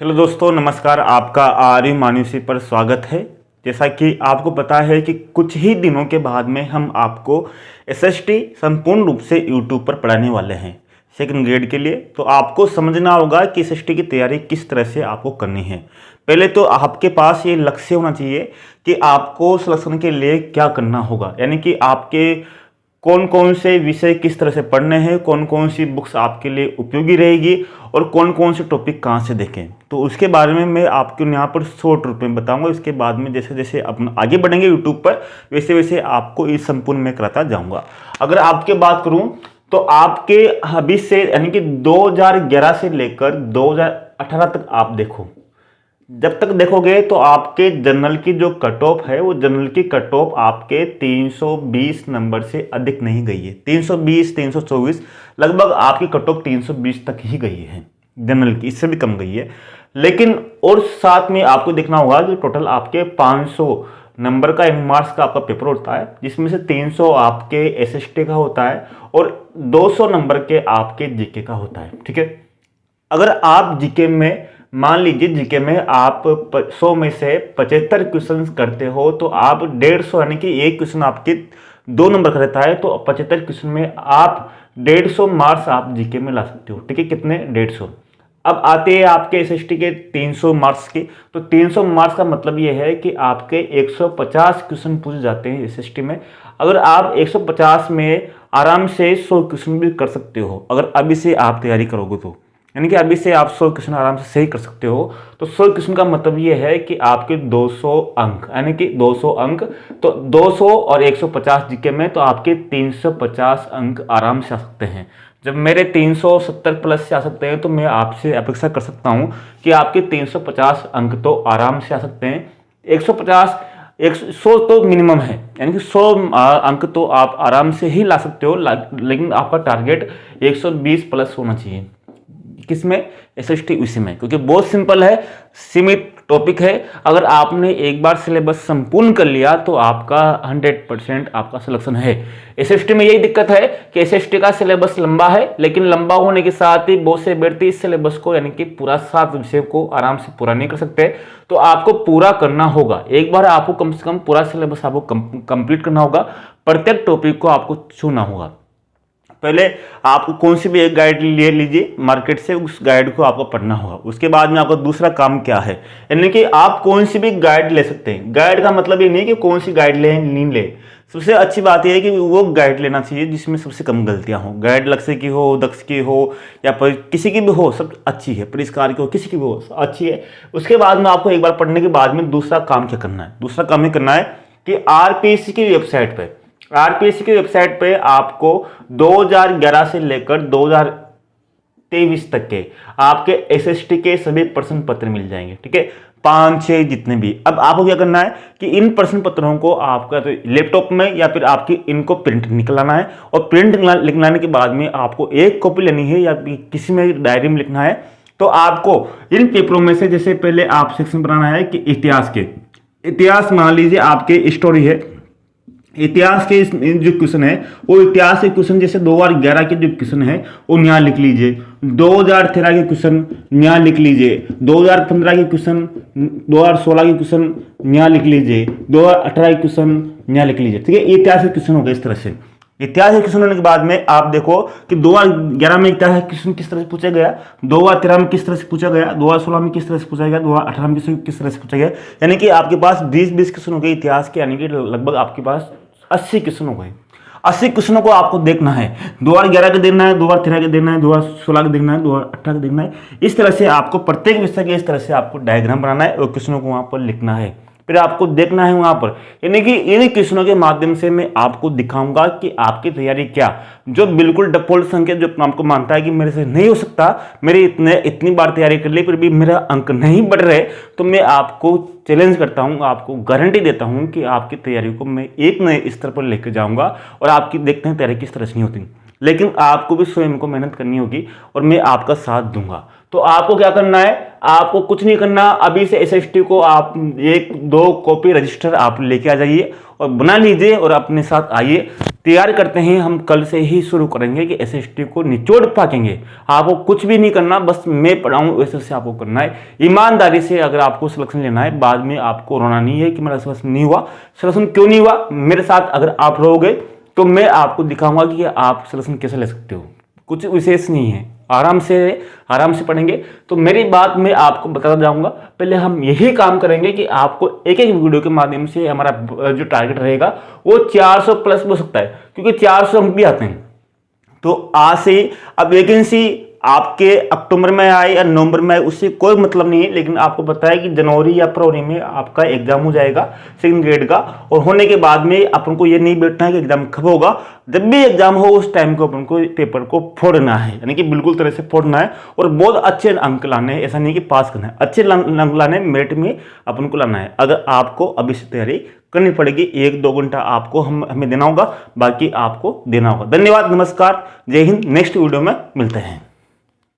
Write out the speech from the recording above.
Hello दोस्तों, नमस्कार। आपका आर्य मानुषी पर स्वागत है। जैसा कि आपको पता है कि कुछ ही दिनों के बाद में हम आपको एसएसटी संपूर्ण रूप से यूट्यूब पर पढ़ाने वाले हैं सेकंड ग्रेड के लिए। तो आपको समझना होगा कि एसएसटी की तैयारी किस तरह से आपको करनी है। पहले तो आपके पास ये लक्ष्य होना चाहिए कि आपको सिलेक्शन के लिए क्या करना होगा, यानी कि आपके कौन कौन से विषय किस तरह से पढ़ने हैं, कौन कौन सी बुक्स आपके लिए उपयोगी रहेगी और कौन कौन से टॉपिक कहाँ से देखें। तो उसके बारे में मैं आपको यहाँ पर शॉर्ट रूप में बताऊंगा। इसके बाद में जैसे जैसे अपन आगे बढ़ेंगे यूट्यूब पर, वैसे वैसे आपको इस संपूर्ण में कराता जाऊंगा। अगर आपकी बात करूं तो आपके अभी से यानी कि 2011 से लेकर 2018 तक आप देखो, जब तक देखोगे तो आपके जनरल की जो कट ऑफ है वो जनरल की कट ऑफ आपके 320 नंबर से अधिक नहीं गई है। 320 324 लगभग आपकी कट ऑफ 320 तक ही गई है जनरल की, इससे भी कम गई है। लेकिन और साथ में आपको देखना होगा कि टोटल आपके 500 नंबर का मार्क्स का आपका पेपर होता है, जिसमें से 300 आपके एसएसटी का होता है और 200 नंबर के आपके जीके का होता है। ठीक है, अगर आप जीके में मान लीजिए जीके में आप 100 में से 75 क्वेश्चन करते हो तो आप 150 यानी कि एक क्वेश्चन आपके 2 नंबर का रहता है, तो 75 क्वेश्चन में आप 150 मार्क्स आप जीके में ला सकते हो। ठीक है, कितने? 150। अब आते हैं आपके एसएसटी के 300 मार्क्स के। तो 300 मार्क्स का मतलब ये है कि आपके 150 क्वेश्चन पूछे जाते हैं एसएसटी में। अगर आप 150 में आराम से 100 क्वेश्चन भी कर सकते हो अगर अभी से आप तैयारी करोगे तो, यानी कि अभी से आप 100 क्वेश्चन आराम से सही कर सकते हो। तो 100 क्वेश्चन का मतलब ये है कि आपके 200 अंक, यानी कि 200 अंक, तो 200 और 150 जीके में तो आपके 350 अंक आराम से आ सकते हैं। जब मेरे 370 प्लस से आ सकते हैं तो मैं आपसे अपेक्षा कर सकता हूं कि आपके 350 अंक तो आराम से आ सकते हैं। 150 100 तो मिनिमम है, यानी कि 100 अंक तो आप आराम से ही ला सकते हो, लेकिन आपका टारगेट 120 प्लस होना चाहिए। किसमें? एसएसटी उसी में, क्योंकि बहुत सिंपल है, सीमित टॉपिक है। अगर आपने एक बार सिलेबस संपूर्ण कर लिया तो आपका 100% आपका सिलेक्शन है। एसएसटी में यही दिक्कत है कि एसएसटी का सिलेबस लंबा है, लेकिन लंबा होने के साथ ही बहुत से अभ्यर्थी इस सिलेबस को यानी कि पूरा 7 विषय को आराम से पूरा नहीं कर सकते। तो आपको पूरा करना होगा, एक बार आपको कम से कम पूरा सिलेबस आपको कंप्लीट करना होगा। प्रत्येक टॉपिक को आपको छूना होगा। पहले आपको कौन सी भी एक गाइड ले लीजिए मार्केट से, उस गाइड को आपको पढ़ना होगा। उसके बाद में आपका दूसरा काम क्या है, यानी कि आप कौन सी भी गाइड ले सकते हैं। गाइड का मतलब ये नहीं कि कौन सी गाइड ले नहीं ले, सबसे अच्छी बात यह है कि वो गाइड लेना चाहिए जिसमें सबसे कम गलतियां हो। गाइड लक्ष्य की हो, दक्ष की हो या पर किसी की भी हो, सब अच्छी है। परिष्कार की हो, किसी की भी हो, अच्छी है। उसके बाद में आपको एक बार पढ़ने के बाद में दूसरा काम क्या करना है? दूसरा काम ये करना है कि आरपीएससी की वेबसाइट पर, आरपीएससी की वेबसाइट पे आपको 2011 से लेकर 2023 तक के आपके एसएसटी के सभी प्रश्न पत्र मिल जाएंगे। ठीक है, 5-6 जितने भी। अब आपको क्या करना है कि इन प्रश्न पत्रों को आपका तो लैपटॉप में या फिर आपकी इनको प्रिंट निकलाना है, और प्रिंट निकलाने के बाद में आपको एक कॉपी लेनी है या किसी में डायरी में लिखना है। तो आपको इन पेपरों में से, जैसे पहले आप सेक्शन बनाना है कि इतिहास के, इतिहास मान लीजिए आपके स्टोरी है, इतिहास के जो क्वेश्चन है वो इतिहास के क्वेश्चन, जैसे 2011 के जो क्वेश्चन है वो यहाँ लिख लीजिए, 2013 के क्वेश्चन यहाँ लिख लीजिए, 2015 के क्वेश्चन, 2016 के क्वेश्चन यहाँ लिख लीजिए, 2018 के क्वेश्चन यहाँ लिख लीजिए। ठीक है, इतिहास के क्वेश्चन हो गए इस तरह से। इतिहास के क्वेश्चन होने के बाद में आप देखो कि 2011 में इतिहास क्वेश्चन किस तरह से पूछा गया, 2013 में किस तरह से पूछा गया, 2016 में किस तरह से पूछा गया, 2018 में किस तरह से पूछा गया। यानी कि आपके पास 20 क्वेश्चन हो गए इतिहास के, यानी कि लगभग आपके पास 80 क्वेश्चन हो गए। 80 क्वेश्चनों को आपको देखना है। 2011 के देखना है, 2013 के देखना है, 2016 के देखना है, 2018 के देखना है। इस तरह से आपको प्रत्येक विषय के इस तरह से आपको डायग्राम बनाना है और क्वेश्चनों को वहां पर लिखना है, फिर आपको देखना है वहां पर। यानी कि इन क्वेश्चनों के माध्यम से मैं आपको दिखाऊंगा कि आपकी तैयारी क्या, जो बिल्कुल डिफॉल्ट संख्या जो आपको मानता है कि मेरे से नहीं हो सकता, मेरे इतनी बार तैयारी कर ली फिर भी मेरा अंक नहीं बढ़ रहे, तो मैं आपको चैलेंज करता हूं, आपको गारंटी देता हूं कि आपकी तैयारी को मैं एक नए स्तर पर लेकर जाऊंगा और आपकी देखते हैं तैयारी किस तरह से नहीं होती। लेकिन आपको भी स्वयं को मेहनत करनी होगी और मैं आपका साथ दूंगा। तो आपको क्या करना है, आपको कुछ नहीं करना, अभी से एसएसटी को आप 1-2 कॉपी रजिस्टर आप लेके आ जाइए और बना लीजिए और अपने साथ आइए। तैयार करते हैं। हम कल से ही शुरू करेंगे कि एसएसटी को निचोड़ पाएंगे। आपको कुछ भी नहीं करना, बस मैं पढ़ाऊँ वैसे से आपको करना है। ईमानदारी से अगर आपको सिलेक्शन लेना है, बाद में आपको रोना नहीं है कि मेरा सिलेक्शन नहीं हुआ। सिलेक्शन क्यों नहीं हुआ, मेरे साथ अगर आप रहोगे तो मैं आपको दिखाऊंगा कि आप सिलेक्शन कैसे ले सकते हो। कुछ विशेष नहीं है, आराम से पढ़ेंगे। तो मेरी बात मैं आपको बताता जाऊंगा। पहले हम यही काम करेंगे कि आपको एक एक वीडियो के माध्यम से हमारा जो टारगेट रहेगा वो 400 प्लस हो सकता है, क्योंकि 400 अंक भी आते हैं। तो आज से अब वैकेंसी आपके अक्टूबर में आए या नवंबर में आए उससे कोई मतलब नहीं है, लेकिन आपको पता है कि जनवरी या फरवरी में आपका एग्जाम हो जाएगा सेकंड ग्रेड का। और होने के बाद में अपन को ये नहीं बैठना है कि एग्जाम कब होगा। जब भी एग्जाम हो उस टाइम को अपन को पेपर को फोड़ना है, यानी कि बिल्कुल तरह से फोड़ना है और बहुत अच्छे अंक लाने हैं। ऐसा नहीं कि पास करना है, अच्छे अंक लाने, मेरिट में अपन को लाना है। अगर आपको अभी से तैयारी करनी पड़ेगी, 1-2 घंटा आपको हमें देना होगा, बाकी आपको देना होगा। धन्यवाद, नमस्कार, जय हिंद। नेक्स्ट वीडियो में मिलते हैं।